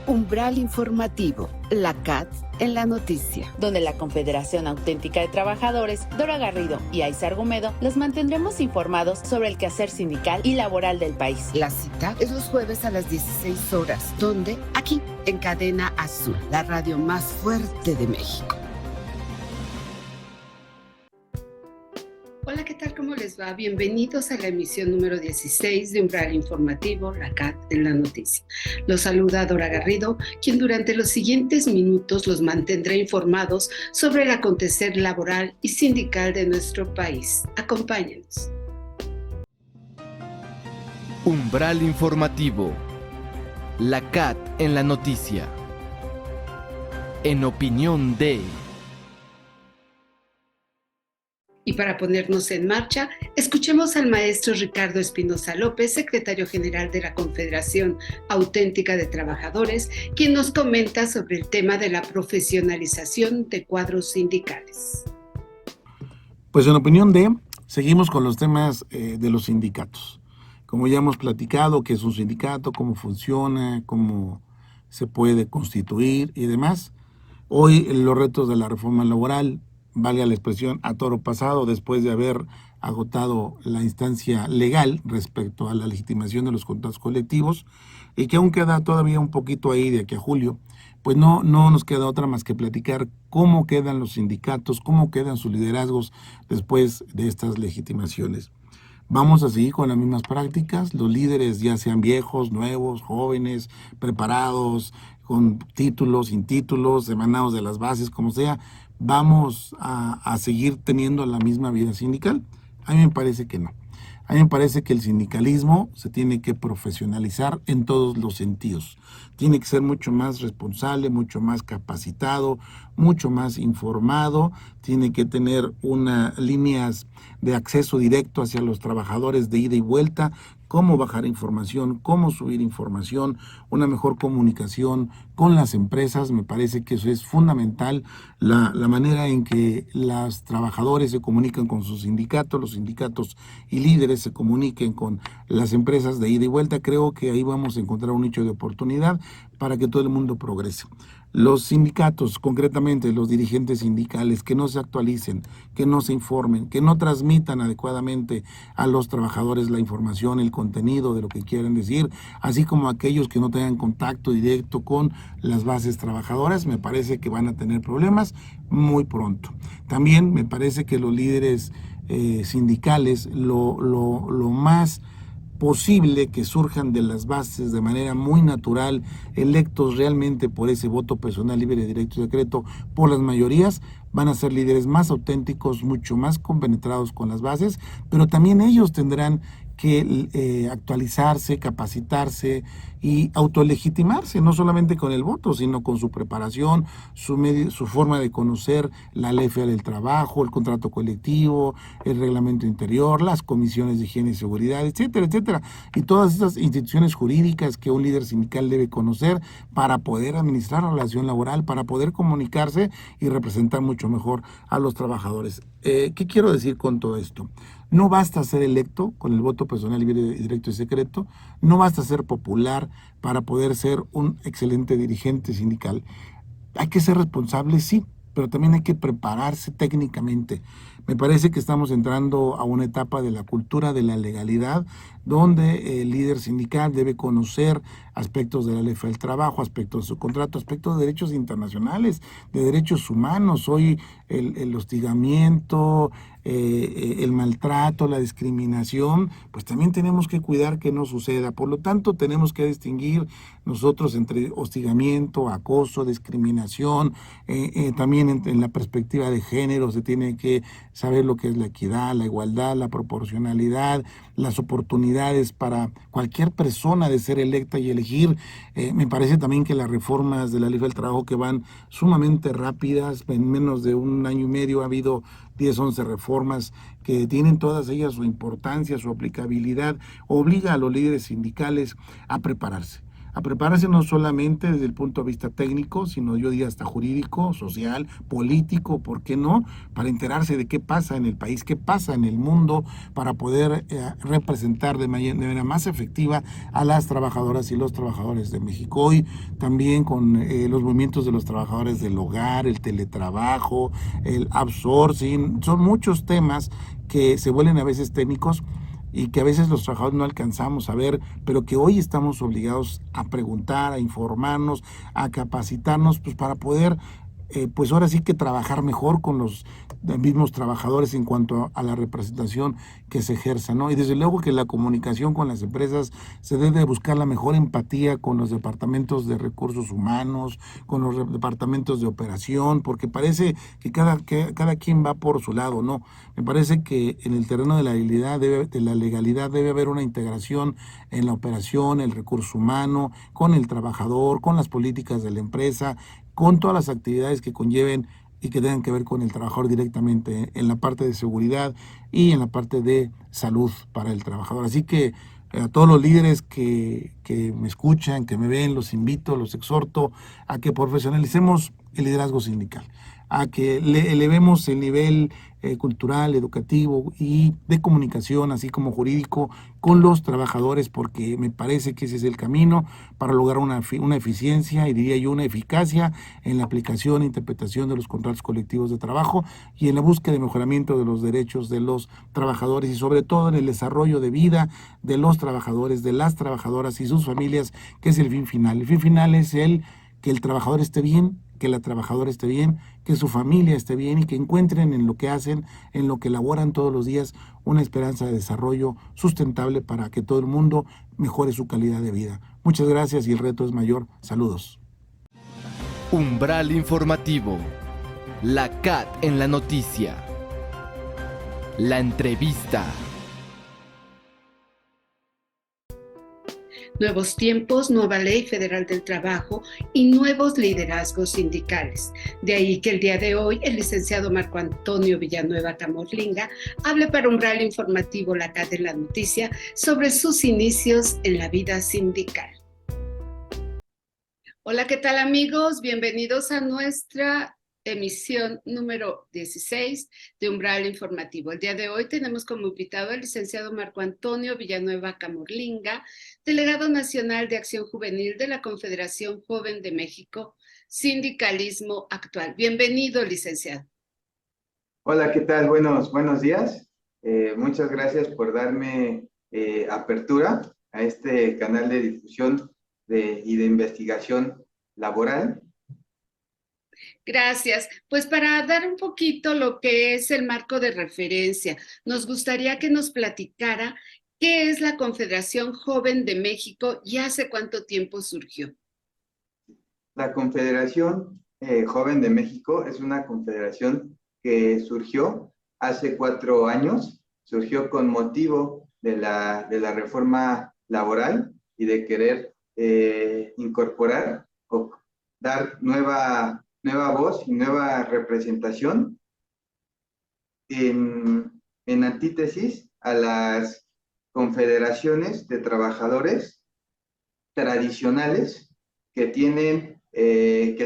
Umbral Informativo, la CAT en la noticia. Donde la Confederación Auténtica de Trabajadores, Dora Garrido y Aizar Argumedo los mantendremos informados sobre el quehacer sindical y laboral del país. La cita es los jueves a las 16 horas. ¿Dónde? Aquí, en Cadena Azul, la radio más fuerte de México. Hola, ¿qué tal? ¿Cómo les va? Bienvenidos a la emisión número 16 de Umbral Informativo, la CAT en la noticia. Los saluda Dora Garrido, quien durante los siguientes minutos los mantendrá informados sobre el acontecer laboral y sindical de nuestro país. Acompáñenos. Umbral Informativo, la CAT en la noticia. En opinión de... Y para ponernos en marcha, escuchemos al maestro Ricardo Espinosa López, secretario general de la Confederación Auténtica de Trabajadores, quien nos comenta sobre el tema de la profesionalización de cuadros sindicales. Pues en opinión de, seguimos con los temas de los sindicatos. Como ya hemos platicado, qué es un sindicato, cómo funciona, cómo se puede constituir y demás. Hoy los retos de la reforma laboral, valga la expresión, a toro pasado, después de haber agotado la instancia legal respecto a la legitimación de los contratos colectivos, y que aún queda todavía un poquito ahí de aquí a julio, pues no nos queda otra más que platicar cómo quedan los sindicatos, cómo quedan sus liderazgos después de estas legitimaciones. Vamos a seguir con las mismas prácticas, los líderes ya sean viejos, nuevos, jóvenes, preparados, con títulos, sin títulos, emanados de las bases, como sea, vamos a seguir teniendo la misma vida sindical. A mí me parece que no. A mí me parece que el sindicalismo se tiene que profesionalizar en todos los sentidos. Tiene que ser mucho más responsable, mucho más capacitado, mucho más informado. Tiene que tener líneas de acceso directo hacia los trabajadores de ida y vuelta, cómo bajar información, cómo subir información, una mejor comunicación con las empresas. Me parece que eso es fundamental, la manera en que los trabajadores se comunican con sus sindicatos, los sindicatos y líderes se comuniquen con las empresas de ida y vuelta. Creo que ahí vamos a encontrar un nicho de oportunidad para que todo el mundo progrese. Los sindicatos, concretamente los dirigentes sindicales, que no se actualicen, que no se informen, que no transmitan adecuadamente a los trabajadores la información, el contenido de lo que quieren decir, así como aquellos que no tengan contacto directo con las bases trabajadoras, me parece que van a tener problemas muy pronto. También me parece que los líderes sindicales, lo más posible que surjan de las bases de manera muy natural, electos realmente por ese voto personal libre, directo y secreto por las mayorías, van a ser líderes más auténticos, mucho más compenetrados con las bases, pero también ellos tendrán que actualizarse, capacitarse y autolegitimarse, no solamente con el voto, sino con su preparación, su forma de conocer la ley federal del trabajo, el contrato colectivo, el reglamento interior, las comisiones de higiene y seguridad, etcétera, etcétera. Y todas estas instituciones jurídicas que un líder sindical debe conocer para poder administrar la relación laboral, para poder comunicarse y representar mucho mejor a los trabajadores. ¿Qué quiero decir con todo esto? No basta ser electo con el voto personal libre, directo y secreto, no basta ser popular para poder ser un excelente dirigente sindical. Hay que ser responsable, sí, pero también hay que prepararse técnicamente. Me parece que estamos entrando a una etapa de la cultura de la legalidad, donde el líder sindical debe conocer aspectos de la ley del trabajo, aspectos de su contrato, aspectos de derechos internacionales, de derechos humanos. Hoy el hostigamiento, el maltrato, la discriminación, pues también tenemos que cuidar que no suceda. Por lo tanto, tenemos que distinguir nosotros entre hostigamiento, acoso, discriminación, también en la perspectiva de género se tiene que saber lo que es la equidad, la igualdad, la proporcionalidad, las oportunidades para cualquier persona de ser electa y elegir. Me parece también que las reformas de la ley del trabajo, que van sumamente rápidas, en menos de un año y medio ha habido 10, 11 reformas que tienen todas ellas su importancia, su aplicabilidad, obliga a los líderes sindicales a prepararse a prepararse no solamente desde el punto de vista técnico, sino yo diría hasta jurídico, social, político, ¿por qué no? Para enterarse de qué pasa en el país, qué pasa en el mundo, para poder representar de manera más efectiva a las trabajadoras y los trabajadores de México. Hoy también con los movimientos de los trabajadores del hogar, el teletrabajo, el outsourcing, son muchos temas que se vuelven a veces técnicos y que a veces los trabajadores no alcanzamos a ver, pero que hoy estamos obligados a preguntar, a informarnos, a capacitarnos, pues para poder, pues ahora sí que trabajar mejor con los mismos trabajadores en cuanto a la representación que se ejerza, ¿no? Y desde luego que la comunicación con las empresas se debe buscar la mejor empatía con los departamentos de recursos humanos, con los departamentos de operación, porque parece que cada quien va por su lado, ¿no? Me parece que en el terreno de la legalidad debe haber una integración en la operación, el recurso humano, con el trabajador, con las políticas de la empresa, con todas las actividades que conlleven y que tengan que ver con el trabajador directamente en la parte de seguridad y en la parte de salud para el trabajador. Así que a todos los líderes que me escuchan, que me ven, los invito, los exhorto a que profesionalicemos el liderazgo sindical, a que elevemos el nivel cultural, educativo y de comunicación, así como jurídico, con los trabajadores, porque me parece que ese es el camino para lograr una eficiencia y diría yo una eficacia en la aplicación e interpretación de los contratos colectivos de trabajo y en la búsqueda de mejoramiento de los derechos de los trabajadores y sobre todo en el desarrollo de vida de los trabajadores, de las trabajadoras y sus familias, que es el fin final. El fin final es que el trabajador esté bien, que la trabajadora esté bien, que su familia esté bien y que encuentren en lo que hacen, en lo que elaboran todos los días, una esperanza de desarrollo sustentable para que todo el mundo mejore su calidad de vida. Muchas gracias y el reto es mayor. Saludos. Umbral informativo. La CAT en la noticia. La entrevista. Nuevos tiempos, nueva ley federal del trabajo y nuevos liderazgos sindicales. De ahí que el día de hoy el licenciado Marco Antonio Villanueva Camorlinga hable para Umbral Informativo La CAT en la Noticia sobre sus inicios en la vida sindical. Hola, ¿qué tal amigos? Bienvenidos a nuestra emisión número 16 de Umbral Informativo. El día de hoy tenemos como invitado al licenciado Marco Antonio Villanueva Camorlinga, delegado nacional de Acción Juvenil de la Confederación Joven de México, Sindicalismo Actual. Bienvenido, licenciado. Hola, ¿qué tal? Buenos días. Muchas gracias por darme apertura a este canal de difusión y de investigación laboral. Gracias. Pues para dar un poquito lo que es el marco de referencia, nos gustaría que nos platicara qué es la Confederación Joven de México y hace cuánto tiempo surgió. La Confederación Joven de México es una confederación que surgió hace 4 años, surgió con motivo de la reforma laboral y de querer incorporar o dar nueva voz y nueva representación en antítesis a las confederaciones de trabajadores tradicionales que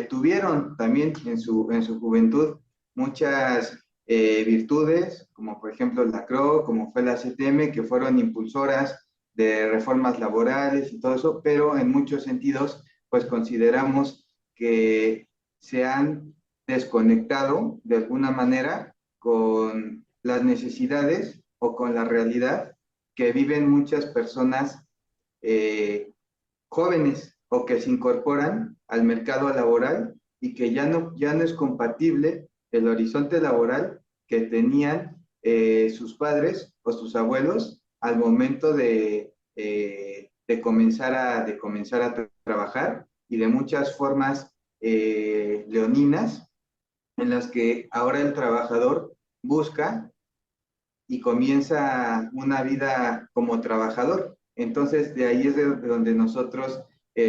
tuvieron también en su juventud muchas virtudes, como por ejemplo la CRO, como fue la CTM, que fueron impulsoras de reformas laborales y todo eso, pero en muchos sentidos, pues consideramos que se han desconectado de alguna manera con las necesidades o con la realidad que viven muchas personas jóvenes o que se incorporan al mercado laboral y que ya no es compatible el horizonte laboral que tenían sus padres o sus abuelos al momento de comenzar a trabajar, y de muchas formas leoninas en las que ahora el trabajador busca y comienza una vida como trabajador. Entonces, de ahí es de donde nosotros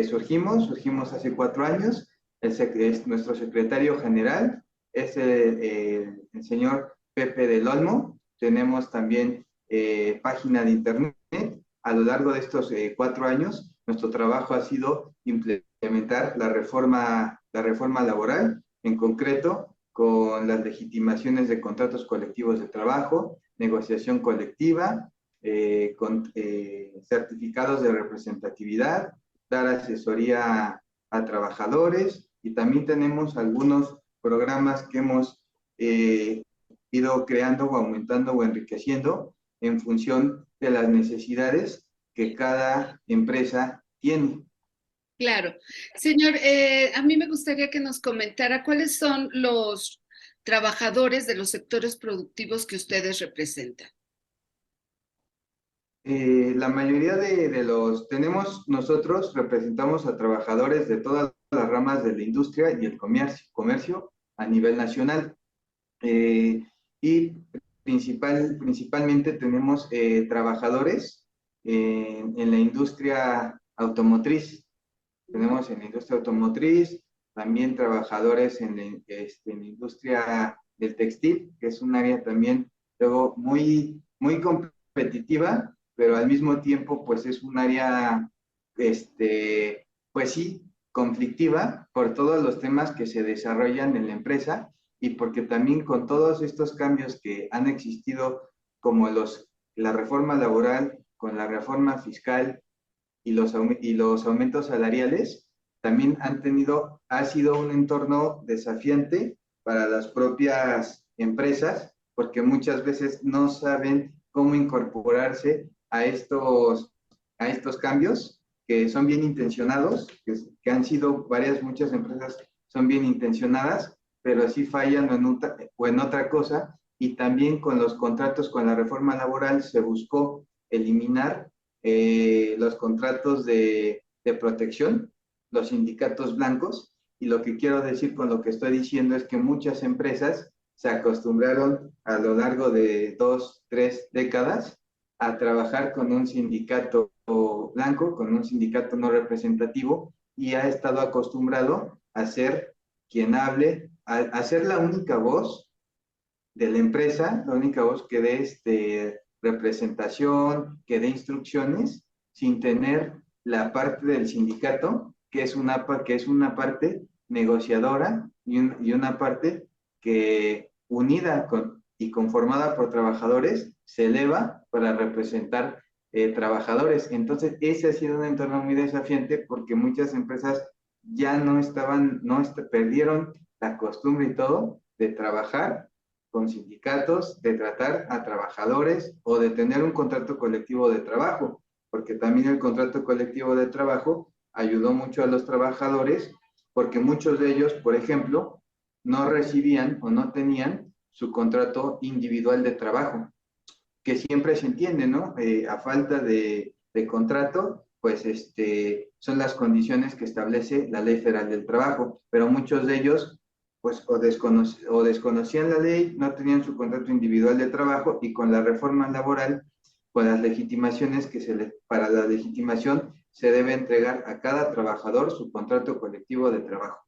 surgimos hace 4 años. Nuestro secretario general es el señor Pepe del Olmo. Tenemos también página de internet. A lo largo de estos 4 años, nuestro trabajo ha sido implementar la reforma laboral, en concreto con las legitimaciones de contratos colectivos de trabajo, negociación colectiva, con certificados de representatividad, dar asesoría a trabajadores, y también tenemos algunos programas que hemos ido creando o aumentando o enriqueciendo en función de las necesidades que cada empresa tiene. Claro. Señor, a mí me gustaría que nos comentara cuáles son los trabajadores de los sectores productivos que ustedes representan. La mayoría nosotros representamos a trabajadores de todas las ramas de la industria y el comercio a nivel nacional. Y principalmente tenemos trabajadores en la industria automotriz. Tenemos en la industria automotriz, también trabajadores en la industria del textil, que es un área también luego muy competitiva, pero al mismo tiempo pues es un área, pues sí, conflictiva por todos los temas que se desarrollan en la empresa, y porque también con todos estos cambios que han existido, como la reforma laboral, con la reforma fiscal y los aumentos salariales, también ha sido un entorno desafiante para las propias empresas, porque muchas veces no saben cómo incorporarse a estos cambios que son bien intencionados, que han sido muchas empresas son bien intencionadas, pero sí fallan en otra cosa. Y también con los contratos, con la reforma laboral, se buscó eliminar los contratos de protección, los sindicatos blancos, y lo que quiero decir con lo que estoy diciendo es que muchas empresas se acostumbraron a lo largo de 2, 3 décadas a trabajar con un sindicato blanco, con un sindicato no representativo, y ha estado acostumbrado a ser quien hable, a ser la única voz de la empresa, la única voz que dé representación, que dé instrucciones, sin tener la parte del sindicato, que es una parte negociadora y una parte que, unida y conformada por trabajadores, se eleva para representar trabajadores. Entonces, ese ha sido un entorno muy desafiante, porque muchas empresas ya perdieron la costumbre y todo de trabajar con sindicatos, de tratar a trabajadores o de tener un contrato colectivo de trabajo, porque también el contrato colectivo de trabajo ayudó mucho a los trabajadores, porque muchos de ellos, por ejemplo, no recibían o no tenían su contrato individual de trabajo, que siempre se entiende, ¿no? A falta de contrato, pues son las condiciones que establece la Ley Federal del Trabajo, pero muchos de ellos pues o desconocían la ley, no tenían su contrato individual de trabajo, y con la reforma laboral, con las legitimaciones para la legitimación se debe entregar a cada trabajador su contrato colectivo de trabajo.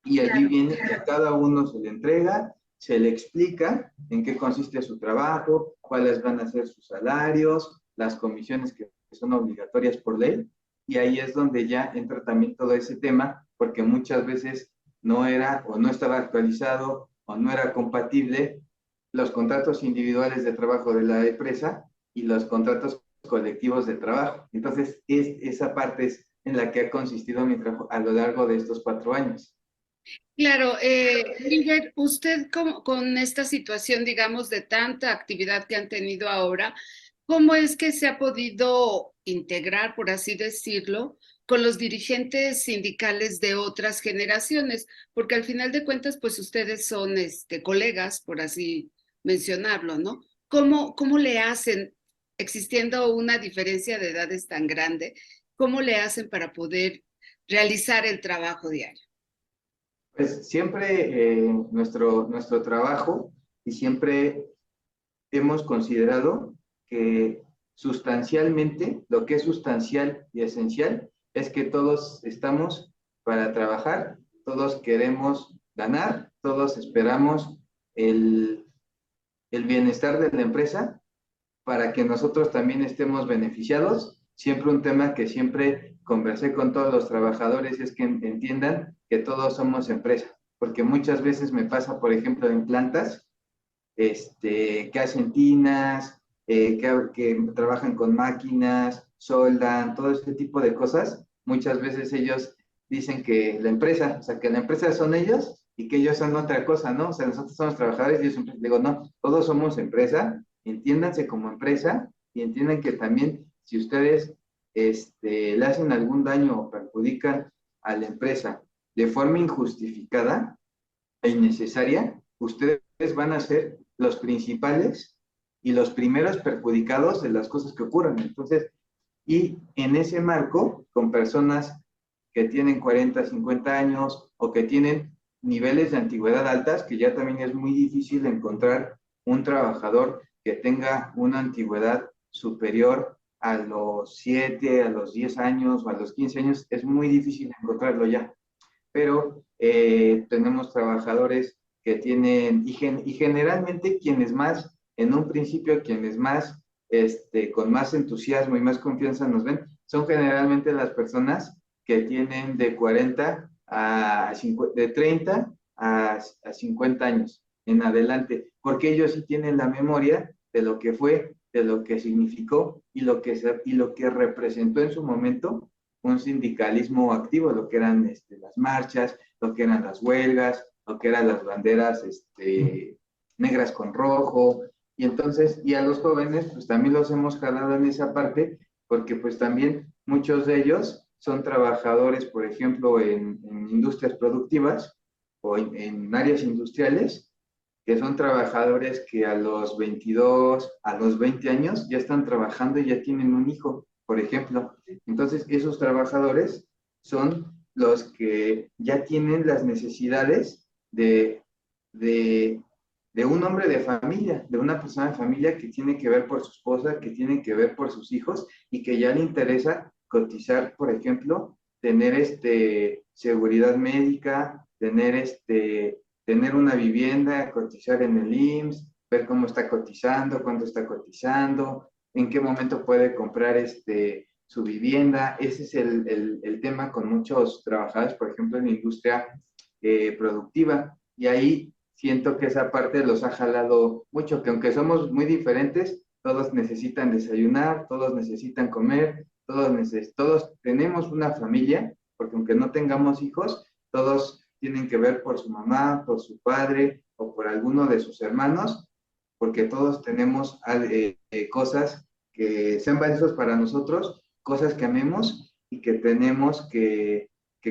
Y allí viene que a cada uno se le entrega, se le explica en qué consiste su trabajo, cuáles van a ser sus salarios, las comisiones que son obligatorias por ley, y ahí es donde ya entra también todo ese tema, porque muchas veces no era o no estaba actualizado o no era compatible los contratos individuales de trabajo de la empresa y los contratos colectivos de trabajo. Entonces, esa parte es en la que ha consistido mi trabajo a lo largo de estos 4 años. Claro, Miguel, usted con esta situación, digamos, de tanta actividad que han tenido ahora, ¿cómo es que se ha podido integrar, por así decirlo, con los dirigentes sindicales de otras generaciones? Porque al final de cuentas, pues ustedes son colegas, por así mencionarlo, ¿no? ¿Cómo le hacen, existiendo una diferencia de edades tan grande, cómo le hacen para poder realizar el trabajo diario? Pues siempre nuestro trabajo, y siempre hemos considerado que sustancialmente, lo que es sustancial y esencial, es que todos estamos para trabajar, todos queremos ganar, todos esperamos el bienestar de la empresa, para que nosotros también estemos beneficiados siempre un tema que siempre conversé con todos los trabajadores es que entiendan que todos somos empresa, porque muchas veces me pasa, por ejemplo, en plantas, que hacen tinas, que trabajan con máquinas, soldan, todo este tipo de cosas. Muchas veces ellos dicen que la empresa, o sea, que la empresa son ellos y que ellos son otra cosa, ¿no? O sea, nosotros somos trabajadores y yo siempre digo, no, todos somos empresa, entiéndanse como empresa y entiendan que también si ustedes le hacen algún daño o perjudican a la empresa de forma injustificada e innecesaria, ustedes van a ser los principales y los primeros perjudicados de las cosas que ocurran. Entonces, y en ese marco, con personas que tienen 40, 50 años o que tienen niveles de antigüedad altas, que ya también es muy difícil encontrar un trabajador que tenga una antigüedad superior a los 7, a los 10 años o a los 15 años, es muy difícil encontrarlo ya. Pero tenemos trabajadores que tienen, y generalmente quienes más, en un principio, quienes más, con más entusiasmo y más confianza nos ven, son generalmente las personas que tienen de 40 a 50, de 30 a 50 años en adelante, porque ellos sí tienen la memoria de lo que fue, de lo que significó y lo que representó en su momento un sindicalismo activo, lo que eran las marchas, lo que eran las huelgas, lo que eran las banderas negras con rojo, y entonces, y a los jóvenes, pues también los hemos jalado en esa parte, porque pues también muchos de ellos son trabajadores, por ejemplo, en industrias productivas o en áreas industriales, que son trabajadores que a los 22, a los 20 años ya están trabajando y ya tienen un hijo, por ejemplo. Entonces, esos trabajadores son los que ya tienen las necesidades de, de un hombre de familia, de una persona de familia que tiene que ver por su esposa, que tiene que ver por sus hijos y que ya le interesa cotizar, por ejemplo, tener seguridad médica, tener una vivienda, cotizar en el IMSS, ver cómo está cotizando, cuánto está cotizando, en qué momento puede comprar su vivienda. Ese es el tema con muchos trabajadores, por ejemplo, en la industria productiva. Y ahí siento que esa parte los ha jalado mucho, que aunque somos muy diferentes, todos necesitan desayunar, todos necesitan comer, todos tenemos una familia, porque aunque no tengamos hijos, todos tienen que ver por su mamá, por su padre o por alguno de sus hermanos, porque todos tenemos cosas que sean valiosas para nosotros, cosas que amemos y que tenemos que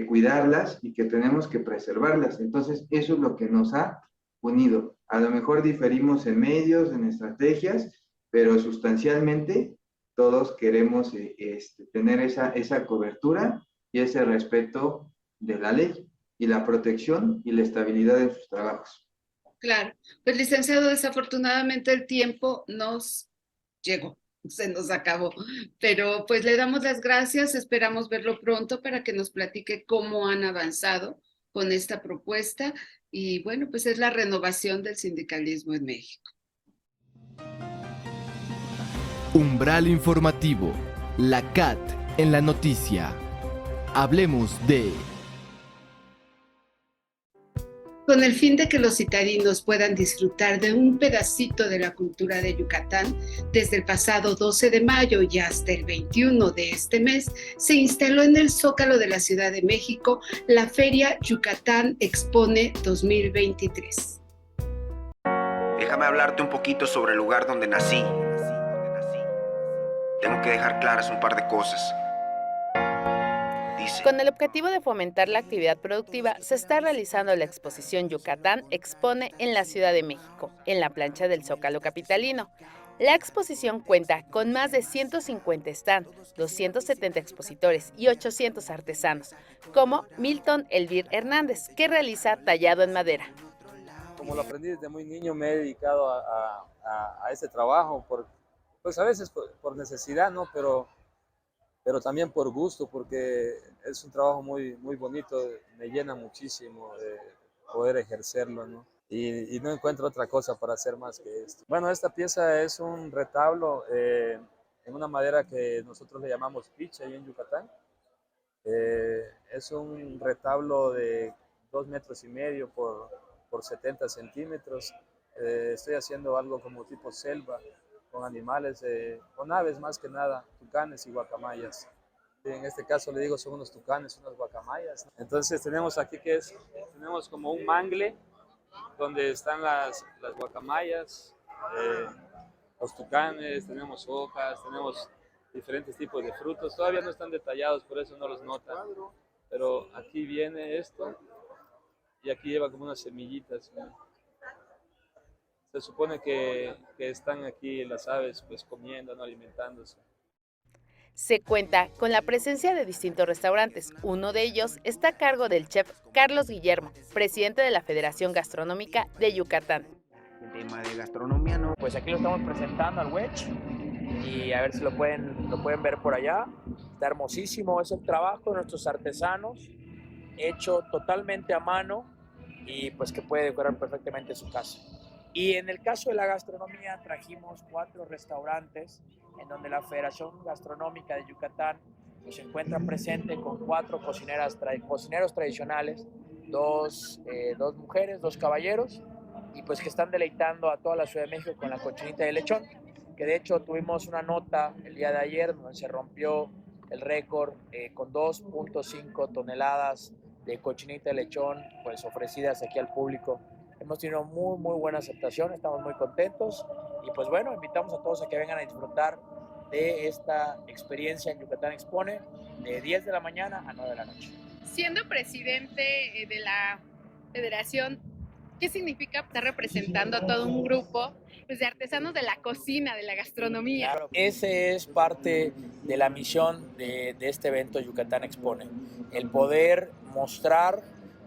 cuidarlas y que tenemos que preservarlas. Entonces, eso es lo que nos ha unido. A lo mejor diferimos en medios, en estrategias, pero sustancialmente todos queremos tener esa cobertura y ese respeto de la ley y la protección y la estabilidad en sus trabajos. Claro, pues licenciado, desafortunadamente el tiempo nos llegó, se nos acabó, pero pues le damos las gracias, esperamos verlo pronto para que nos platique cómo han avanzado con esta propuesta y bueno, pues es la renovación del sindicalismo en México. Umbral informativo, la CAT en la noticia. Hablemos de... Con el fin de que los citadinos puedan disfrutar de un pedacito de la cultura de Yucatán, desde el pasado 12 de mayo y hasta el 21 de este mes, se instaló en el Zócalo de la Ciudad de México la Feria Yucatán Expone 2023. Déjame hablarte un poquito sobre el lugar donde nací. Tengo que dejar claras un par de cosas. Con el objetivo de fomentar la actividad productiva, se está realizando la exposición Yucatán Expone en la Ciudad de México, en la plancha del Zócalo capitalino. La exposición cuenta con más de 150 stands, 270 expositores y 800 artesanos, como Milton Elvir Hernández, que realiza tallado en madera. Como lo aprendí desde muy niño, me he dedicado a ese trabajo, pues a veces por necesidad, ¿no? Pero también por gusto, porque es un trabajo muy, muy bonito, me llena muchísimo de poder ejercerlo, ¿no? Y no encuentro otra cosa para hacer más que esto. Bueno, esta pieza es un retablo en una madera que nosotros le llamamos piche ahí en Yucatán. Es un retablo de 2,5 metros por 70 centímetros. Estoy haciendo algo como tipo selva, con animales, con aves más que nada, tucanes y guacamayas. En este caso le digo son unos tucanes, unas guacamayas. Entonces tenemos aquí tenemos como un mangle donde están las guacamayas, los tucanes, tenemos hojas, tenemos diferentes tipos de frutos. Todavía no están detallados, por eso no los notan. Pero aquí viene esto y aquí lleva como unas semillitas, ¿no? Se supone que están aquí las aves pues comiendo, ¿no? Alimentándose. Se cuenta con la presencia de distintos restaurantes. Uno de ellos está a cargo del chef Carlos Guillermo, presidente de la Federación Gastronómica de Yucatán. El tema de gastronomía, ¿no? Pues aquí lo estamos presentando al wedge y a ver si lo pueden ver por allá. Está hermosísimo, es el trabajo de nuestros artesanos, hecho totalmente a mano y pues que puede decorar perfectamente su casa. Y en el caso de la gastronomía trajimos 4 restaurantes en donde la Federación Gastronómica de Yucatán se encuentra presente con 4 cocineros tradicionales, 2 mujeres, 2 caballeros, y pues que están deleitando a toda la Ciudad de México con la cochinita de lechón, que de hecho tuvimos una nota el día de ayer donde se rompió el récord con 2.5 toneladas de cochinita de lechón pues ofrecidas aquí al público. Hemos tenido muy buena aceptación, estamos muy contentos y pues bueno, invitamos a todos a que vengan a disfrutar de esta experiencia en Yucatán Expone de 10 de la mañana a 9 de la noche. Siendo presidente de la federación, ¿qué significa estar representando a todo un grupo pues, de artesanos de la cocina, de la gastronomía? Claro, ese es parte de la misión de este evento Yucatán Expone, el poder mostrar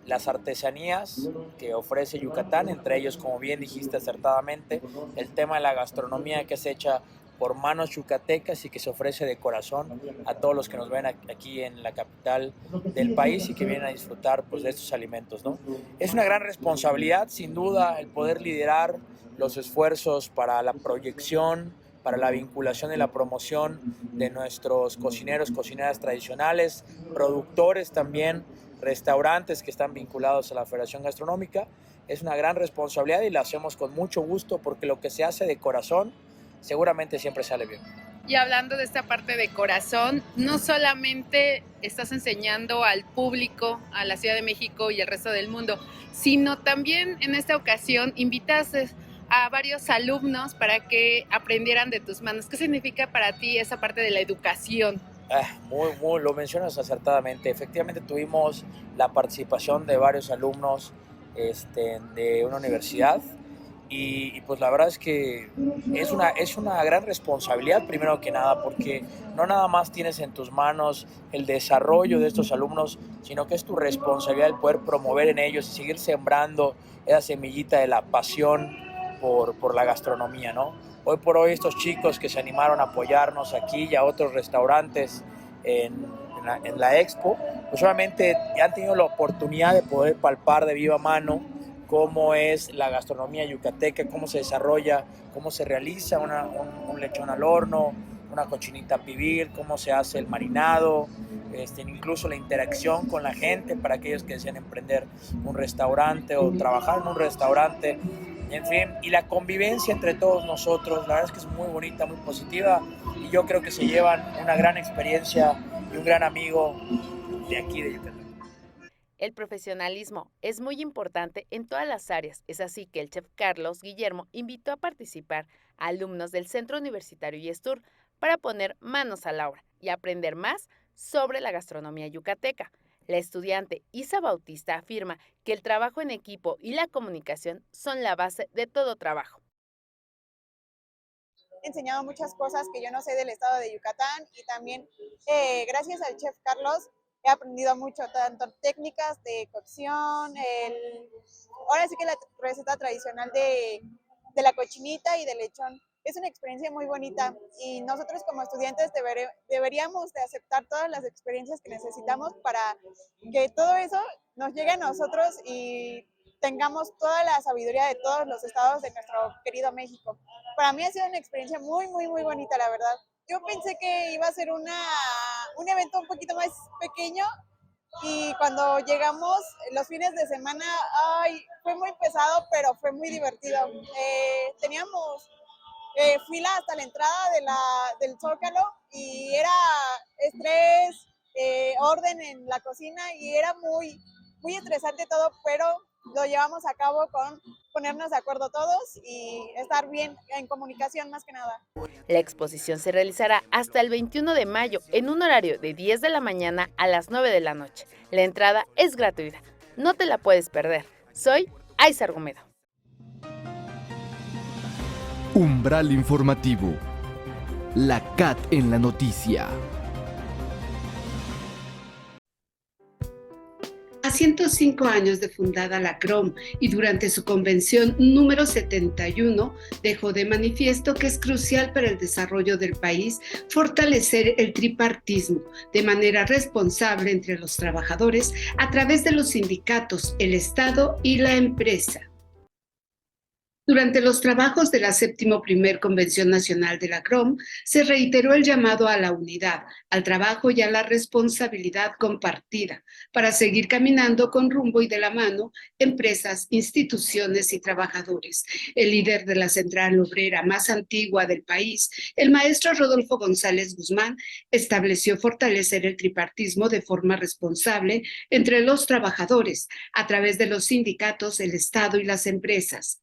las artesanías que ofrece Yucatán, entre ellos, como bien dijiste acertadamente, el tema de la gastronomía que es hecha por manos yucatecas y que se ofrece de corazón a todos los que nos ven aquí en la capital del país y que vienen a disfrutar pues, de estos alimentos, ¿no? Es una gran responsabilidad, sin duda, el poder liderar los esfuerzos para la proyección, para la vinculación y la promoción de nuestros cocineros, cocineras tradicionales, productores también, restaurantes que están vinculados a la Federación Gastronómica. Es una gran responsabilidad y la hacemos con mucho gusto porque lo que se hace de corazón seguramente siempre sale bien. Y hablando de esta parte de corazón, no solamente estás enseñando al público, a la Ciudad de México y el resto del mundo, sino también en esta ocasión invitaste a varios alumnos para que aprendieran de tus manos. ¿Qué significa para ti esa parte de la educación? Lo mencionas acertadamente. Efectivamente tuvimos la participación de varios alumnos de una universidad y pues la verdad es que es una gran responsabilidad primero que nada porque no nada más tienes en tus manos el desarrollo de estos alumnos, sino que es tu responsabilidad el poder promover en ellos y seguir sembrando esa semillita de la pasión por la gastronomía, ¿no? Hoy por hoy estos chicos que se animaron a apoyarnos aquí y a otros restaurantes en la expo, pues obviamente han tenido la oportunidad de poder palpar de viva mano cómo es la gastronomía yucateca, cómo se desarrolla, cómo se realiza un lechón al horno, una cochinita pibil, cómo se hace el marinado, incluso la interacción con la gente para aquellos que desean emprender un restaurante o trabajar en un restaurante. En fin, y la convivencia entre todos nosotros, la verdad es que es muy bonita, muy positiva y yo creo que se llevan una gran experiencia y un gran amigo de aquí de Yucatán. El profesionalismo es muy importante en todas las áreas, es así que el chef Carlos Guillermo invitó a participar a alumnos del Centro Universitario Yestur para poner manos a la obra y aprender más sobre la gastronomía yucateca. La estudiante Isa Bautista afirma que el trabajo en equipo y la comunicación son la base de todo trabajo. He enseñado muchas cosas que yo no sé del estado de Yucatán y también gracias al chef Carlos he aprendido mucho, tanto técnicas de cocción, ahora sí que la receta tradicional de la cochinita y del lechón. Es una experiencia muy bonita y nosotros como estudiantes deberíamos de aceptar todas las experiencias que necesitamos para que todo eso nos llegue a nosotros y tengamos toda la sabiduría de todos los estados de nuestro querido México. Para mí ha sido una experiencia muy bonita, la verdad. Yo pensé que iba a ser un evento un poquito más pequeño y cuando llegamos los fines de semana, fue muy pesado, pero fue muy divertido. Teníamos fila hasta la entrada del Zócalo y era estrés, orden en la cocina y era muy, muy estresante todo, pero lo llevamos a cabo con ponernos de acuerdo todos y estar bien en comunicación más que nada. La exposición se realizará hasta el 21 de mayo en un horario de 10 de la mañana a las 9 de la noche. La entrada es gratuita. No te la puedes perder. Soy Aiza Argumedo. Umbral informativo. La CAT en la noticia. A 105 años de fundada la CROM y durante su convención número 71 dejó de manifiesto que es crucial para el desarrollo del país fortalecer el tripartismo de manera responsable entre los trabajadores a través de los sindicatos, el Estado y la empresa. Durante los trabajos de la 71ª Convención Nacional de la CROM, se reiteró el llamado a la unidad, al trabajo y a la responsabilidad compartida para seguir caminando con rumbo y de la mano empresas, instituciones y trabajadores. El líder de la central obrera más antigua del país, el maestro Rodolfo González Guzmán, estableció fortalecer el tripartismo de forma responsable entre los trabajadores a través de los sindicatos, el Estado y las empresas,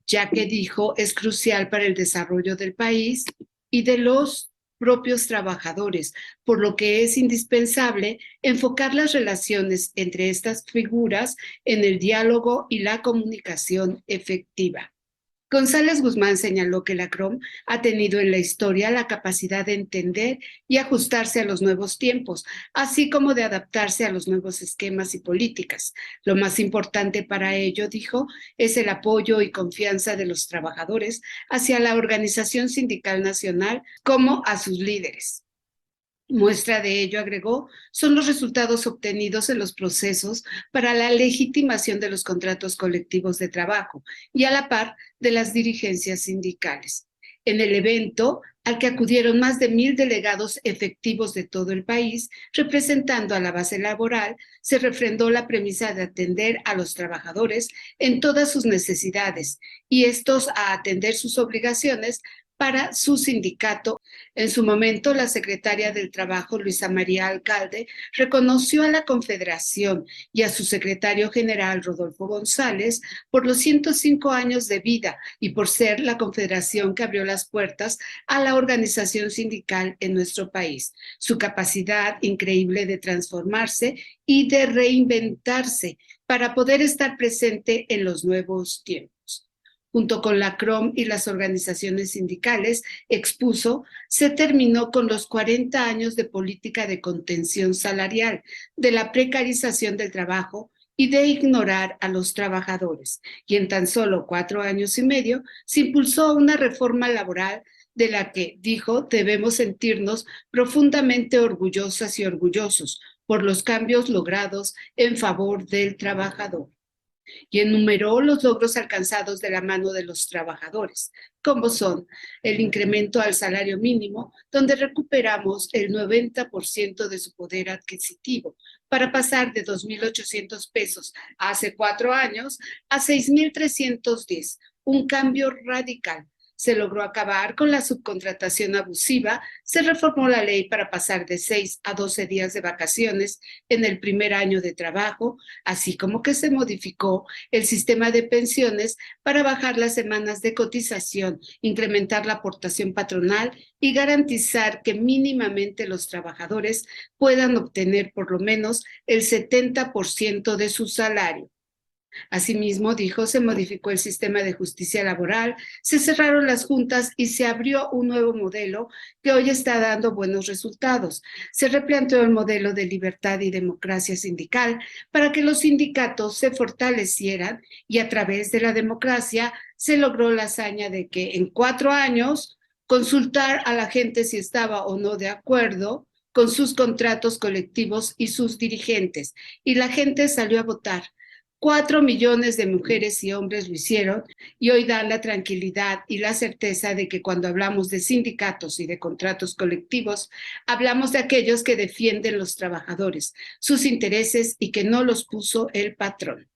ya que dijo es crucial para el desarrollo del país y de los propios trabajadores, por lo que es indispensable enfocar las relaciones entre estas figuras en el diálogo y la comunicación efectiva. González Guzmán señaló que la CROM ha tenido en la historia la capacidad de entender y ajustarse a los nuevos tiempos, así como de adaptarse a los nuevos esquemas y políticas. Lo más importante para ello, dijo, es el apoyo y confianza de los trabajadores hacia la Organización Sindical Nacional como a sus líderes. Muestra de ello, agregó, son los resultados obtenidos en los procesos para la legitimación de los contratos colectivos de trabajo y a la par de las dirigencias sindicales. En el evento, al que acudieron más de 1,000 delegados efectivos de todo el país, representando a la base laboral, se refrendó la premisa de atender a los trabajadores en todas sus necesidades y estos a atender sus obligaciones para su sindicato. En su momento, la secretaria del Trabajo, Luisa María Alcalde, reconoció a la Confederación y a su secretario general, Rodolfo González, por los 105 años de vida y por ser la confederación que abrió las puertas a la organización sindical en nuestro país. Su capacidad increíble de transformarse y de reinventarse para poder estar presente en los nuevos tiempos. Junto con la CROM y las organizaciones sindicales, expuso, se terminó con los 40 años de política de contención salarial, de la precarización del trabajo y de ignorar a los trabajadores. Y en tan solo 4 años y medio se impulsó una reforma laboral de la que, dijo, debemos sentirnos profundamente orgullosas y orgullosos por los cambios logrados en favor del trabajador. Y enumeró los logros alcanzados de la mano de los trabajadores, como son el incremento al salario mínimo, donde recuperamos el 90% de su poder adquisitivo, para pasar de 2,800 pesos hace 4 años a 6,310, un cambio radical. Se logró acabar con la subcontratación abusiva, se reformó la ley para pasar de 6 a 12 días de vacaciones en el primer año de trabajo, así como que se modificó el sistema de pensiones para bajar las semanas de cotización, incrementar la aportación patronal y garantizar que mínimamente los trabajadores puedan obtener por lo menos el 70% de su salario. Asimismo, dijo, se modificó el sistema de justicia laboral, se cerraron las juntas y se abrió un nuevo modelo que hoy está dando buenos resultados. Se replanteó el modelo de libertad y democracia sindical para que los sindicatos se fortalecieran y a través de la democracia se logró la hazaña de que en 4 años consultar a la gente si estaba o no de acuerdo con sus contratos colectivos y sus dirigentes. Y la gente salió a votar 4 millones de mujeres y hombres lo hicieron y hoy dan la tranquilidad y la certeza de que cuando hablamos de sindicatos y de contratos colectivos, hablamos de aquellos que defienden los trabajadores, sus intereses y que no los puso el patrón.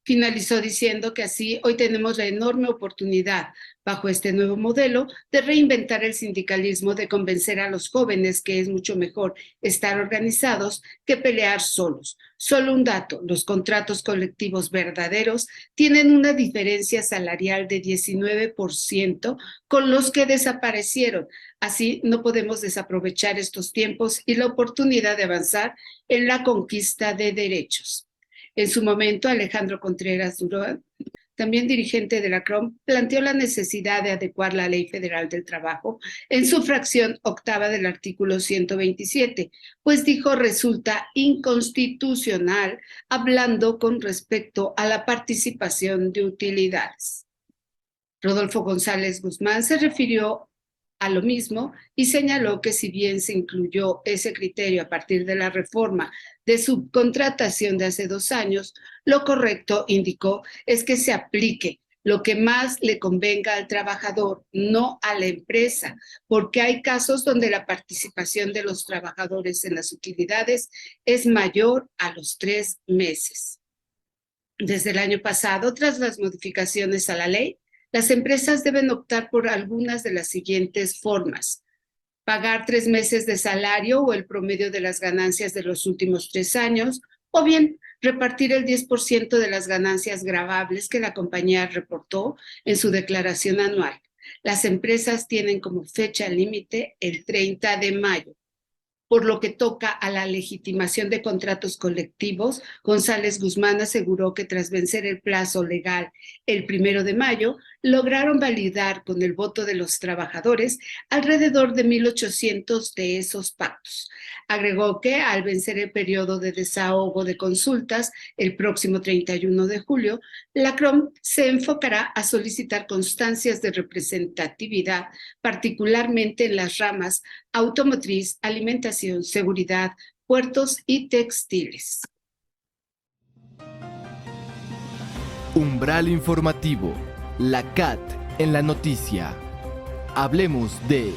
Finalizó diciendo que así hoy tenemos la enorme oportunidad, bajo este nuevo modelo, de reinventar el sindicalismo, de convencer a los jóvenes que es mucho mejor estar organizados que pelear solos. Solo un dato, los contratos colectivos verdaderos tienen una diferencia salarial de 19% con los que desaparecieron. Así no podemos desaprovechar estos tiempos y la oportunidad de avanzar en la conquista de derechos. En su momento, Alejandro Contreras Durán, también dirigente de la CROM, planteó la necesidad de adecuar la Ley Federal del Trabajo en su fracción octava del artículo 127, pues dijo resulta inconstitucional hablando con respecto a la participación de utilidades. Rodolfo González Guzmán se refirió a lo mismo y señaló que si bien se incluyó ese criterio a partir de la reforma de subcontratación de hace 2 años, lo correcto, indicó, es que se aplique lo que más le convenga al trabajador, no a la empresa, porque hay casos donde la participación de los trabajadores en las utilidades es mayor a los 3 meses. Desde el año pasado, tras las modificaciones a la ley, las empresas deben optar por algunas de las siguientes formas: pagar 3 meses de salario o el promedio de las ganancias de los últimos 3 años, o bien repartir el 10% de las ganancias gravables que la compañía reportó en su declaración anual. Las empresas tienen como fecha límite el 30 de mayo. Por lo que toca a la legitimación de contratos colectivos, González Guzmán aseguró que tras vencer el plazo legal el 1 de mayo, lograron validar con el voto de los trabajadores alrededor de 1,800 de esos pactos. Agregó que al vencer el periodo de desahogo de consultas el próximo 31 de julio, la CROM se enfocará a solicitar constancias de representatividad, particularmente en las ramas automotriz, alimentación, seguridad, puertos y textiles. Umbral informativo, la CAT en la noticia. Hablemos de...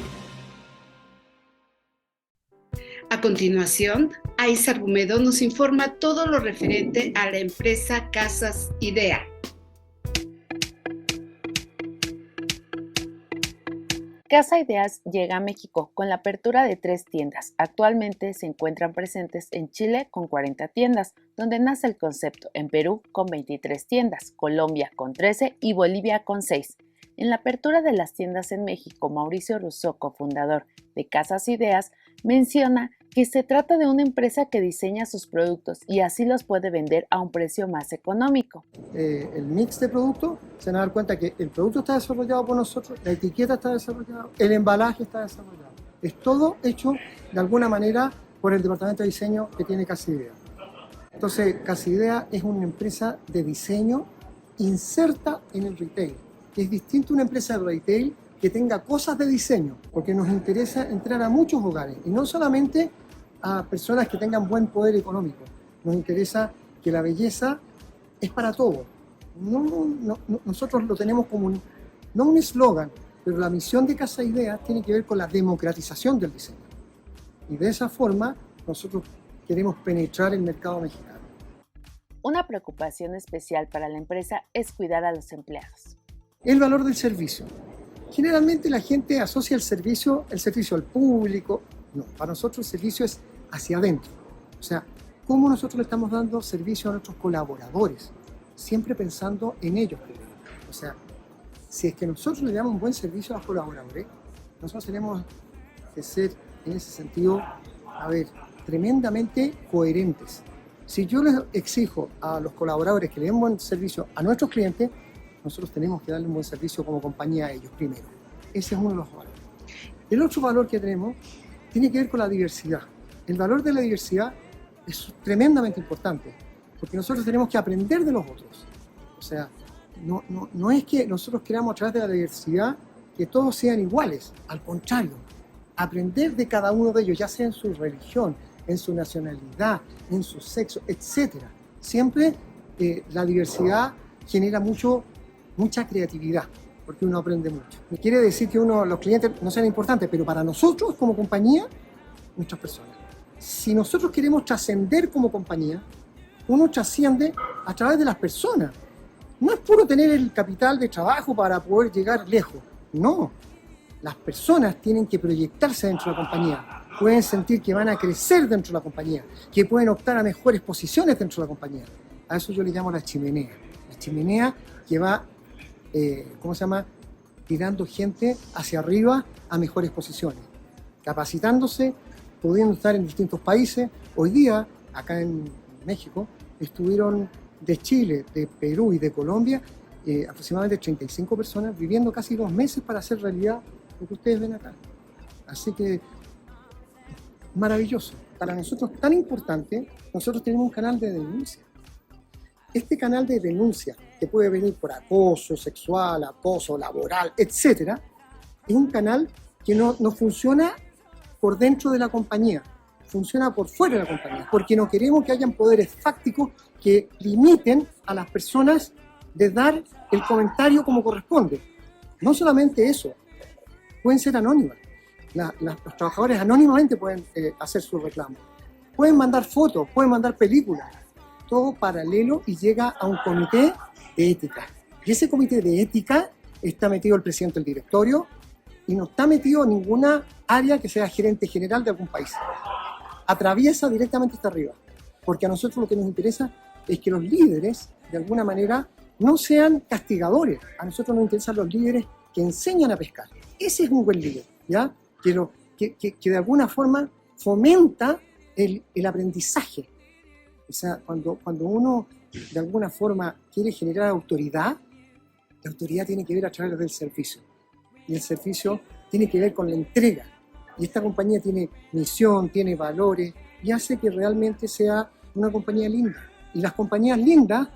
A continuación, Ais Argumedo nos informa todo lo referente a la empresa Casas Idea. Casa Ideas llega a México con la apertura de 3 tiendas. Actualmente se encuentran presentes en Chile con 40 tiendas, donde nace el concepto, en Perú con 23 tiendas, Colombia con 13 y Bolivia con 6. En la apertura de las tiendas en México, Mauricio Rousseau, cofundador de Casas Ideas, menciona que se trata de una empresa que diseña sus productos y así los puede vender a un precio más económico. El mix de productos, se van a dar cuenta que el producto está desarrollado por nosotros, la etiqueta está desarrollada, el embalaje está desarrollado. Es todo hecho de alguna manera por el departamento de diseño que tiene Casa Idea. Entonces, Casa Idea es una empresa de diseño inserta en el retail. Es distinto a una empresa de retail que tenga cosas de diseño, porque nos interesa entrar a muchos hogares y no solamente a personas que tengan buen poder económico. Nos interesa que la belleza es para todos. Nosotros lo tenemos como no un eslogan, pero la misión de Casa Ideas tiene que ver con la democratización del diseño. Y de esa forma nosotros queremos penetrar el mercado mexicano. Una preocupación especial para la empresa es cuidar a los empleados. El valor del servicio. Generalmente la gente asocia el servicio al público. No, para nosotros el servicio es hacia adentro. O sea, cómo nosotros le estamos dando servicio a nuestros colaboradores, siempre pensando en ellos primero. O sea, si es que nosotros le damos un buen servicio a los colaboradores, nosotros tenemos que ser, en ese sentido, tremendamente coherentes. Si yo les exijo a los colaboradores que le den un buen servicio a nuestros clientes, nosotros tenemos que darle un buen servicio como compañía a ellos primero. Ese es uno de los valores. El otro valor que tenemos tiene que ver con la diversidad. El valor de la diversidad es tremendamente importante, porque nosotros tenemos que aprender de los otros. O sea, no es que nosotros queramos a través de la diversidad que todos sean iguales, al contrario, aprender de cada uno de ellos, ya sea en su religión, en su nacionalidad, en su sexo, etc. Siempre la diversidad genera mucha creatividad, porque uno aprende mucho. No quiere decir que los clientes no sean importantes, pero para nosotros como compañía, nuestras personas. Si nosotros queremos trascender como compañía, uno trasciende a través de las personas. No es puro tener el capital de trabajo para poder llegar lejos. No. Las personas tienen que proyectarse dentro de la compañía. Pueden sentir que van a crecer dentro de la compañía, que pueden optar a mejores posiciones dentro de la compañía. A eso yo le llamo la chimenea. La chimenea que va, tirando gente hacia arriba a mejores posiciones, capacitándose, pudiendo estar en distintos países. Hoy día, acá en México, estuvieron de Chile, de Perú y de Colombia aproximadamente 35 personas viviendo casi 2 meses para hacer realidad lo que ustedes ven acá. Así que, maravilloso. Para nosotros, tan importante, nosotros tenemos un canal de denuncia. Este canal de denuncia, que puede venir por acoso sexual, acoso laboral, etc., es un canal que no funciona por dentro de la compañía, funciona por fuera de la compañía, porque no queremos que hayan poderes fácticos que limiten a las personas de dar el comentario como corresponde. No solamente eso, pueden ser anónimas. Los trabajadores anónimamente pueden hacer su reclamo. Pueden mandar fotos, pueden mandar películas, todo paralelo, y llega a un comité de ética. Y ese comité de ética está metido el presidente del directorio y no está metido en ninguna área que sea gerente general de algún país. Atraviesa directamente hasta arriba, porque a nosotros lo que nos interesa es que los líderes, de alguna manera, no sean castigadores. A nosotros nos interesan los líderes que enseñan a pescar. Ese es un buen líder, ¿ya? Que de alguna forma fomenta el aprendizaje. O sea, cuando uno de alguna forma quiere generar autoridad, la autoridad tiene que ver a través del servicio. Y el servicio tiene que ver con la entrega. Y esta compañía tiene misión, tiene valores, y hace que realmente sea una compañía linda. Y las compañías lindas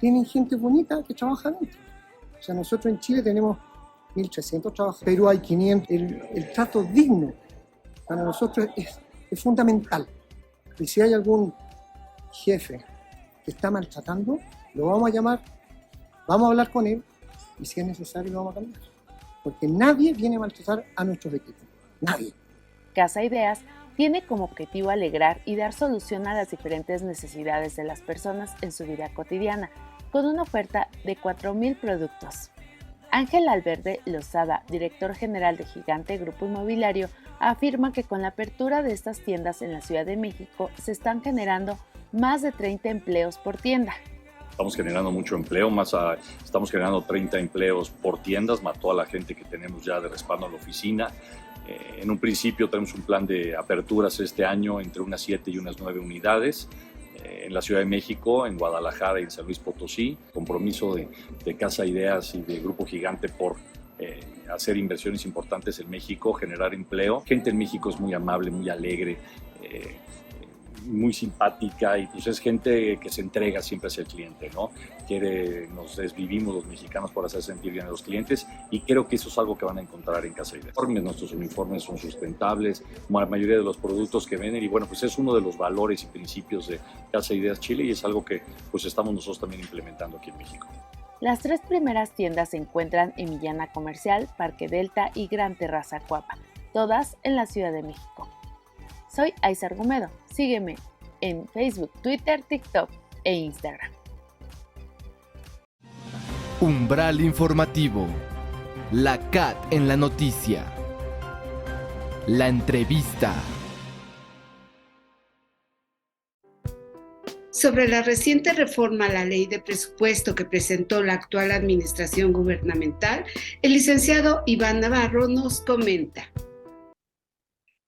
tienen gente bonita que trabaja dentro. O sea, nosotros en Chile tenemos 1.300 trabajadores, Perú hay 500. El trato digno para nosotros es fundamental. Y si hay algún jefe que está maltratando, lo vamos a llamar, vamos a hablar con él, y si es necesario lo vamos a cambiar. Porque nadie viene a maltratar a nuestros equipos. Nadie. Casa Ideas tiene como objetivo alegrar y dar solución a las diferentes necesidades de las personas en su vida cotidiana, con una oferta de 4,000 productos. Ángel Alberde Lozada, director general de Gigante Grupo Inmobiliario, afirma que con la apertura de estas tiendas en la Ciudad de México se están generando más de 30 empleos por tienda. Estamos generando mucho empleo, estamos generando 30 empleos por tiendas, más toda la gente que tenemos ya de respaldo en la oficina. En un principio tenemos un plan de aperturas este año entre unas 7 y unas 9 unidades. En la Ciudad de México, en Guadalajara y en San Luis Potosí. Compromiso de Casa Ideas y de Grupo Gigante por hacer inversiones importantes en México, generar empleo. Gente en México es muy amable, muy alegre, muy simpática, y pues es gente que se entrega siempre hacia el cliente, ¿no? Nos desvivimos los mexicanos por hacer sentir bien a los clientes, y creo que eso es algo que van a encontrar en Casa Ideas. Nuestros uniformes son sustentables, como la mayoría de los productos que venden, y bueno, pues es uno de los valores y principios de Casa Ideas Chile, y es algo que pues estamos nosotros también implementando aquí en México. Las 3 primeras tiendas se encuentran en Villana Comercial, Parque Delta y Gran Terraza Cuapa, todas en la Ciudad de México. Soy Aiza Argumedo. Sígueme en Facebook, Twitter, TikTok e Instagram. Umbral informativo. La CAT en la noticia. La entrevista. Sobre la reciente reforma a la ley de presupuesto que presentó la actual administración gubernamental, el licenciado Iván Navarro nos comenta.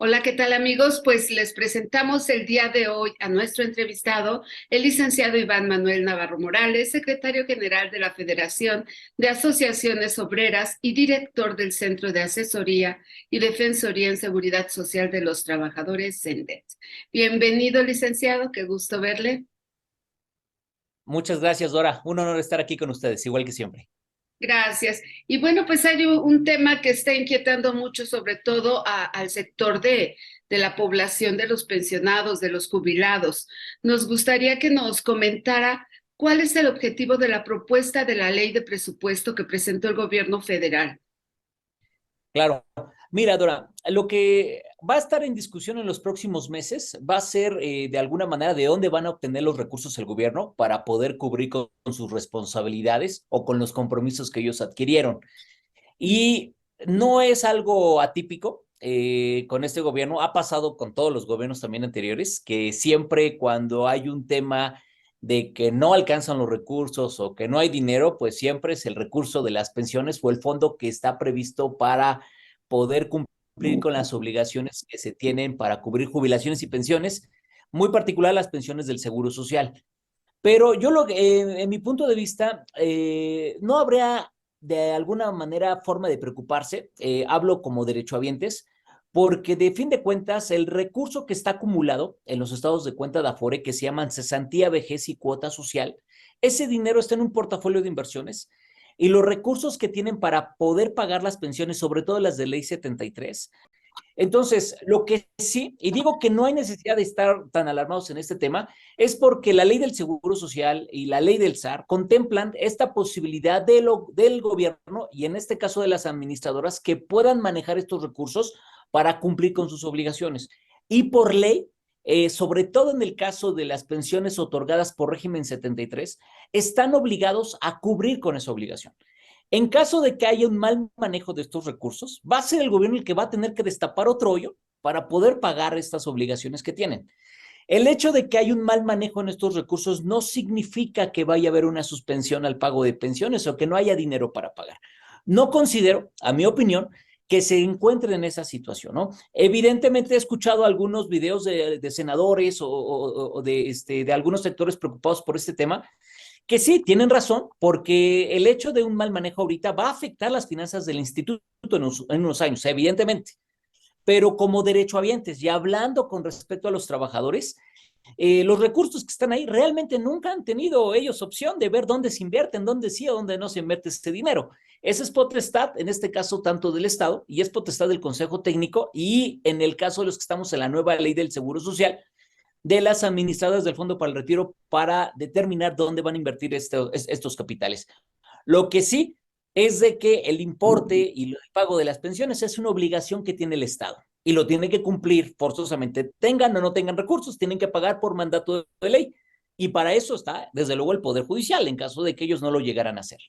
Hola, ¿qué tal, amigos? Pues les presentamos el día de hoy a nuestro entrevistado, el licenciado Iván Manuel Navarro Morales, secretario general de la Federación de Asociaciones Obreras y director del Centro de Asesoría y Defensoría en Seguridad Social de los Trabajadores, CENDET. Bienvenido, licenciado, qué gusto verle. Muchas gracias, Dora. Un honor estar aquí con ustedes, igual que siempre. Gracias. Y bueno, pues hay un tema que está inquietando mucho, sobre todo al sector de la población, de los pensionados, de los jubilados. Nos gustaría que nos comentara ¿Cuál es el objetivo de la propuesta de la ley de presupuesto que presentó el gobierno federal? Claro. Mira, Dora, lo que va a estar en discusión en los próximos meses va a ser de alguna manera de dónde van a obtener los recursos el gobierno para poder cubrir con sus responsabilidades o con los compromisos que ellos adquirieron. Y no es algo atípico con este gobierno, ha pasado con todos los gobiernos también anteriores, que siempre cuando hay un tema de que no alcanzan los recursos o que no hay dinero, pues siempre es el recurso de las pensiones o el fondo que está previsto para poder cumplir con las obligaciones que se tienen para cubrir jubilaciones y pensiones, muy particular las pensiones del Seguro Social. Pero yo, en mi punto de vista, no habría de alguna manera forma de preocuparse, hablo como derechohabientes, porque de fin de cuentas el recurso que está acumulado en los estados de cuenta de Afore, que se llaman cesantía, vejez y cuota social, ese dinero está en un portafolio de inversiones y los recursos que tienen para poder pagar las pensiones, sobre todo las de ley 73. Entonces, lo que sí, y digo que no hay necesidad de estar tan alarmados en este tema, es porque la ley del Seguro Social y la ley del SAR contemplan esta posibilidad del gobierno y en este caso de las administradoras que puedan manejar estos recursos para cumplir con sus obligaciones. Y por ley, sobre todo en el caso de las pensiones otorgadas por régimen 73, están obligados a cubrir con esa obligación. En caso de que haya un mal manejo de estos recursos, va a ser el gobierno el que va a tener que destapar otro hoyo para poder pagar estas obligaciones que tienen. El hecho de que haya un mal manejo en estos recursos no significa que vaya a haber una suspensión al pago de pensiones o que no haya dinero para pagar. No considero, a mi opinión, que se encuentren en esa situación, ¿no? Evidentemente he escuchado algunos videos de senadores o de algunos sectores preocupados por este tema, que sí, tienen razón, porque el hecho de un mal manejo ahorita va a afectar las finanzas del instituto en unos años, evidentemente. Pero como derechohabientes y hablando con respecto a los trabajadores, los recursos que están ahí realmente nunca han tenido ellos opción de ver dónde se invierten, dónde sí o dónde no se invierte este dinero. Esa es potestad, en este caso, tanto del Estado y es potestad del Consejo Técnico y en el caso de los que estamos en la nueva ley del Seguro Social, de las administradoras del Fondo para el Retiro para determinar dónde van a invertir estos capitales. Lo que sí es de que el importe y el pago de las pensiones es una obligación que tiene el Estado y lo tiene que cumplir forzosamente. Tengan o no tengan recursos, tienen que pagar por mandato de ley. Y para eso está, desde luego, el Poder Judicial, en caso de que ellos no lo llegaran a hacer.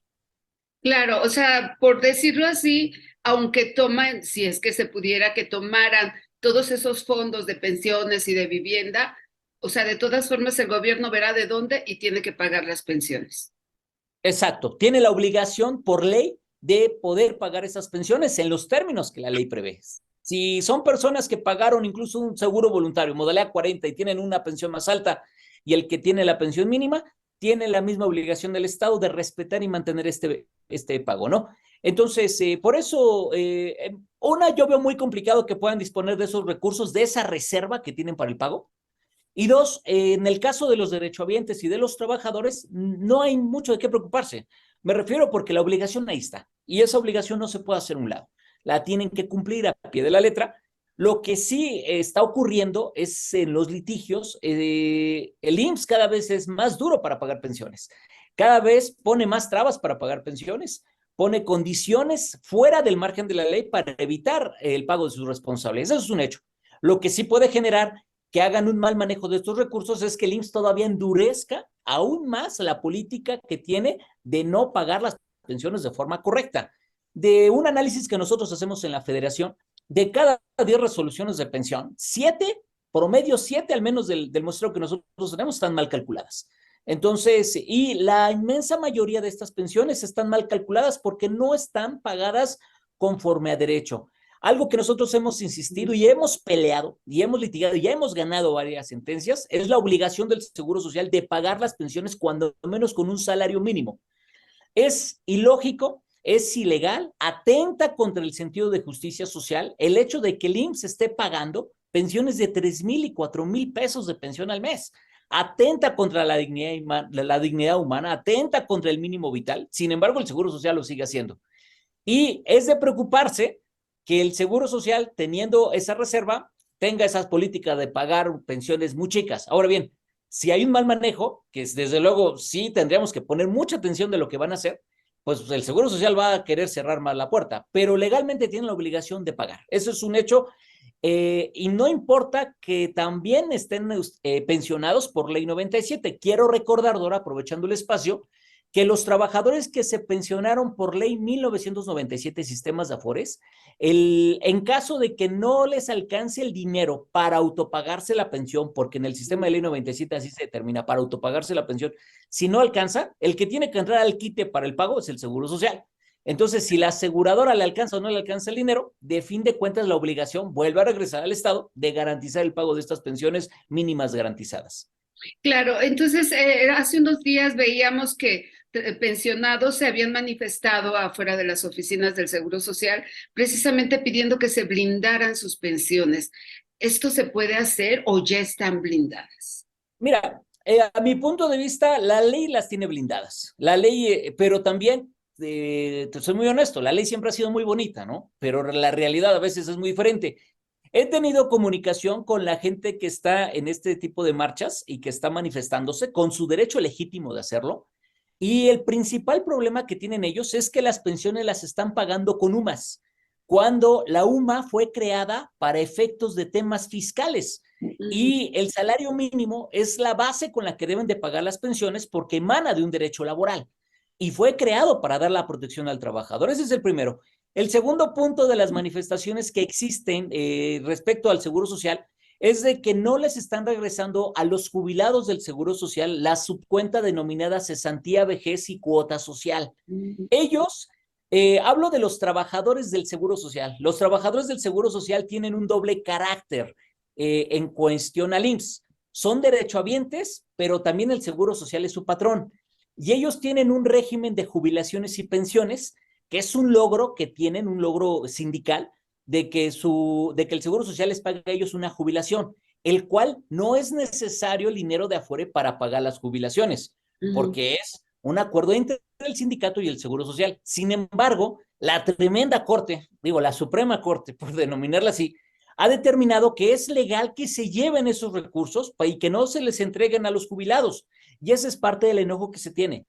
Claro, o sea, por decirlo así, aunque toman, si es que se pudiera que tomaran todos esos fondos de pensiones y de vivienda, o sea, de todas formas el gobierno verá de dónde y tiene que pagar las pensiones. Exacto, tiene la obligación por ley de poder pagar esas pensiones en los términos que la ley prevé. Si son personas que pagaron incluso un seguro voluntario, modalidad 40, y tienen una pensión más alta y el que tiene la pensión mínima, tiene la misma obligación del Estado de respetar y mantener este pago, ¿no? Entonces, por eso, yo veo muy complicado que puedan disponer de esos recursos, de esa reserva que tienen para el pago. Y dos, en el caso de los derechohabientes y de los trabajadores, no hay mucho de qué preocuparse. Me refiero porque la obligación ahí está y esa obligación no se puede hacer a un lado. La tienen que cumplir a pie de la letra. Lo que sí está ocurriendo es en los litigios, el IMSS cada vez es más duro para pagar pensiones. Cada vez pone más trabas para pagar pensiones, pone condiciones fuera del margen de la ley para evitar el pago de sus responsables. Eso es un hecho. Lo que sí puede generar que hagan un mal manejo de estos recursos es que el IMSS todavía endurezca aún más la política que tiene de no pagar las pensiones de forma correcta. De un análisis que nosotros hacemos en la Federación, de cada 10 resoluciones de pensión, 7, promedio 7 al menos del muestreo que nosotros tenemos, están mal calculadas. Entonces, y la inmensa mayoría de estas pensiones están mal calculadas porque no están pagadas conforme a derecho. Algo que nosotros hemos insistido y hemos peleado y hemos litigado y ya hemos ganado varias sentencias es la obligación del Seguro Social de pagar las pensiones cuando menos con un salario mínimo. Es ilógico, es ilegal, atenta contra el sentido de justicia social el hecho de que el IMSS esté pagando pensiones de 3,000 y 4,000 pesos de pensión al mes. Atenta contra la dignidad humana, atenta contra el mínimo vital. Sin embargo, el Seguro Social lo sigue haciendo. Y es de preocuparse que el Seguro Social, teniendo esa reserva, tenga esas políticas de pagar pensiones muy chicas. Ahora bien, Si hay un mal manejo, que desde luego sí tendríamos que poner mucha atención de lo que van a hacer, pues el Seguro Social va a querer cerrar más la puerta, pero legalmente tienen la obligación de pagar. Eso es un hecho, y no importa que también estén pensionados por Ley 97. Quiero recordar, Dora, aprovechando el espacio, que los trabajadores que se pensionaron por Ley 1997, sistemas de Afores, en caso de que no les alcance el dinero para autopagarse la pensión, porque en el sistema de Ley 97 así se determina, para autopagarse la pensión, si no alcanza, el que tiene que entrar al quite para el pago es el Seguro Social. Entonces, si la aseguradora le alcanza o no le alcanza el dinero, de fin de cuentas la obligación vuelve a regresar al Estado de garantizar el pago de estas pensiones mínimas garantizadas. Claro, entonces hace unos días veíamos que pensionados se habían manifestado afuera de las oficinas del Seguro Social, precisamente pidiendo que se blindaran sus pensiones. ¿Esto se puede hacer o ya están blindadas? Mira, a mi punto de vista, la ley las tiene blindadas. La ley, pero también, te soy muy honesto, la ley siempre ha sido muy bonita, ¿no? Pero la realidad a veces es muy diferente. He tenido comunicación con la gente que está en este tipo de marchas y que está manifestándose con su derecho legítimo de hacerlo. Y el principal problema que tienen ellos es que las pensiones las están pagando con UMAS, cuando la UMA fue creada para efectos de temas fiscales. Y el salario mínimo es la base con la que deben de pagar las pensiones porque emana de un derecho laboral y fue creado para dar la protección al trabajador. Ese es el primero. El segundo punto de las manifestaciones que existen respecto al Seguro Social es de que no les están regresando a los jubilados del Seguro Social la subcuenta denominada cesantía, vejez y cuota social. Ellos, hablo de los trabajadores del Seguro Social. Los trabajadores del Seguro Social tienen un doble carácter en cuestión al IMSS. Son derechohabientes, pero también el Seguro Social es su patrón. Y ellos tienen un régimen de jubilaciones y pensiones que es un logro que tienen, un logro sindical, de que el Seguro Social les pague a ellos una jubilación, el cual no es necesario el dinero de Afore para pagar las jubilaciones, porque es un acuerdo entre el sindicato y el Seguro Social. Sin embargo, la tremenda corte, la Suprema Corte, por denominarla así, ha determinado que es legal que se lleven esos recursos y que no se les entreguen a los jubilados. Y ese es parte del enojo que se tiene.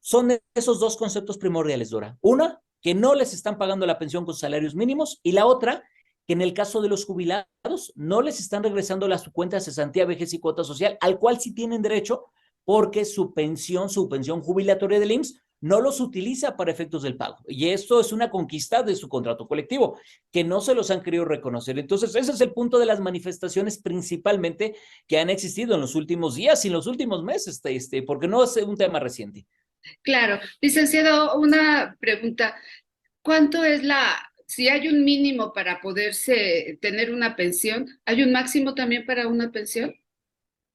Son esos dos conceptos primordiales, Dora. Una, que no les están pagando la pensión con salarios mínimos, y la otra, que en el caso de los jubilados no les están regresando a su cuenta de cesantía, vejez y cuota social, al cual sí tienen derecho porque su pensión jubilatoria del IMSS no los utiliza para efectos del pago. Y esto es una conquista de su contrato colectivo, que no se los han querido reconocer. Entonces, ese es el punto de las manifestaciones principalmente que han existido en los últimos días y en los últimos meses, porque no es un tema reciente. Claro. Licenciado, una pregunta. ¿Cuánto es si hay un mínimo para poderse tener una pensión, hay un máximo también para una pensión?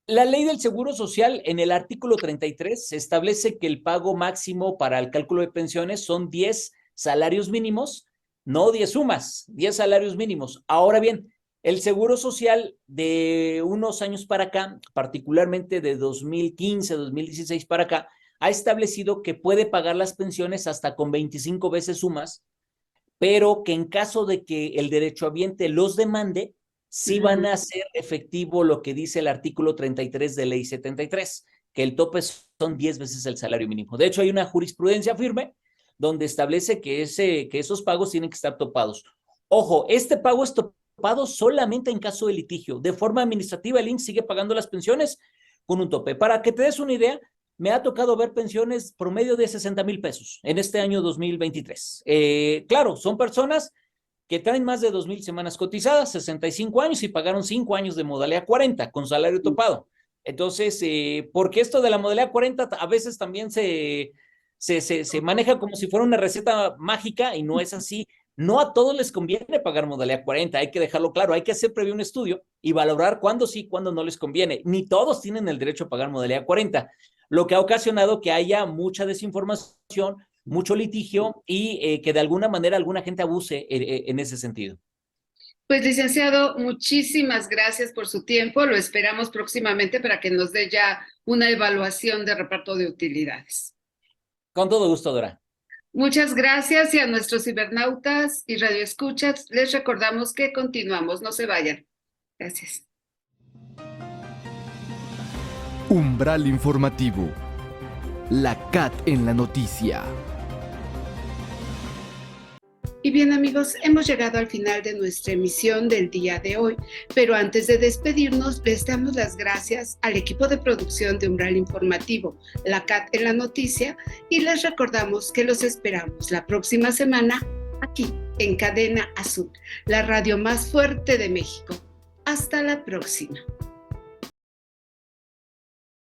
La ley del Seguro Social, en el artículo 33, establece que el pago máximo para el cálculo de pensiones son 10 salarios mínimos, no 10 sumas, 10 salarios mínimos. Ahora bien, el Seguro Social de unos años para acá, particularmente de 2015, 2016 para acá, ha establecido que puede pagar las pensiones hasta con 25 veces sumas, pero que en caso de que el derechohabiente los demande, sí van a hacer efectivo lo que dice el artículo 33 de Ley 73, que el tope son 10 veces el salario mínimo. De hecho, hay una jurisprudencia firme donde establece que esos pagos tienen que estar topados. Ojo, este pago es topado solamente en caso de litigio. De forma administrativa, el IMSS sigue pagando las pensiones con un tope. Para que te des una idea, me ha tocado ver pensiones promedio de 60,000 pesos en este año 2023. Claro, son personas que traen más de 2,000 semanas cotizadas, 65 años y pagaron 5 años de modalidad 40 con salario topado. Entonces, porque esto de la modalidad 40 a veces también se maneja como si fuera una receta mágica y no es así. No a todos les conviene pagar modalidad 40, hay que dejarlo claro, hay que hacer previo un estudio y valorar cuándo sí, cuándo no les conviene. Ni todos tienen el derecho a pagar modalidad 40. Lo que ha ocasionado que haya mucha desinformación, mucho litigio y que de alguna manera alguna gente abuse en ese sentido. Pues, licenciado, muchísimas gracias por su tiempo. Lo esperamos próximamente para que nos dé ya una evaluación de reparto de utilidades. Con todo gusto, Dora. Muchas gracias, y a nuestros cibernautas y radioescuchas les recordamos que continuamos. No se vayan. Gracias. Umbral Informativo. La CAT en la noticia. Y bien amigos, hemos llegado al final de nuestra emisión del día de hoy, pero antes de despedirnos les damos las gracias al equipo de producción de Umbral Informativo, la CAT en la noticia, y les recordamos que los esperamos la próxima semana aquí en Cadena Azul, la radio más fuerte de México. Hasta la próxima.